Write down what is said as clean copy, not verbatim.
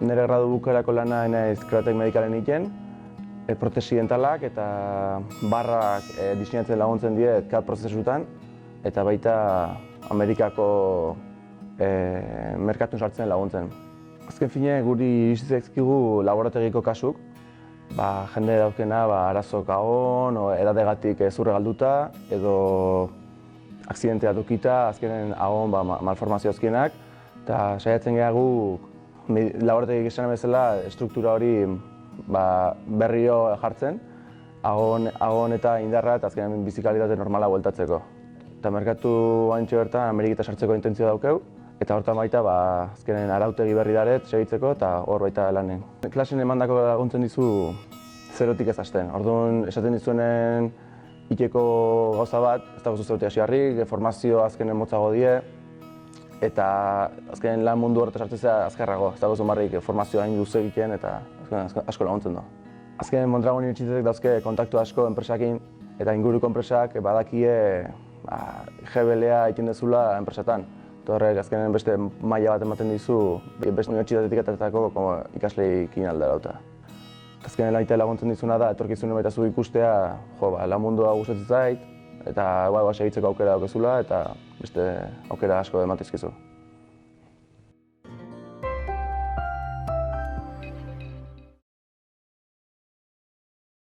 Nire gradu bukaerako lana naiz Kreatek Medikalen egiten, protesi dentalak eta barrak diseinatzen laguntzen die CAD prozesutan, eta baita Amerikako merkatun sartzen laguntzen. Azken fine, guri iristen zaizkigu laborategiko kasuk, jende daukena arazo kagon, edadegatik zurre galduta, edo akzidentea dukita, azkenen agon malformazio azkenak, eta saiatzen gehiago laborategik esan bezala struktura hori berriro jartzen, agon eta indarra eta azkenen bizikalitate normala bueltatzeko. Eta merkatu haintxe bertan Ameriketa sartzeko intentzio daukeu, eta hortan baita azkenen arautegi berri daret segitzeko eta hor baita lanen. Klasen emandako laguntzen dizu zerotik ez hasten. Orduan esaten dizuenen ikeko gauza bat, ez dago zerotik hasiarrik, formazio azkenen motzago die, eta azkenen lan mundu horretaz sartzea azkarrago, ez dago zumarrik formazio hain duzu egiten eta asko laguntzen du. Azkenen Mondragon Unibertsitateak dauzke kontaktu asko enpresakin eta inguruko enpresak badakie GBL-a egiten dezula enpresatan. Horrek azkenen beste maila bat ematen dizu beste unibertsitatetik ateratako ikasleekin aldarauta. Azkenen laguntzen dizuna da etorkizunen baita zu ikustea, lan mundua gustatzen zait eta segitzeko aukera daukezula eta beste aukera asko ematizkizu.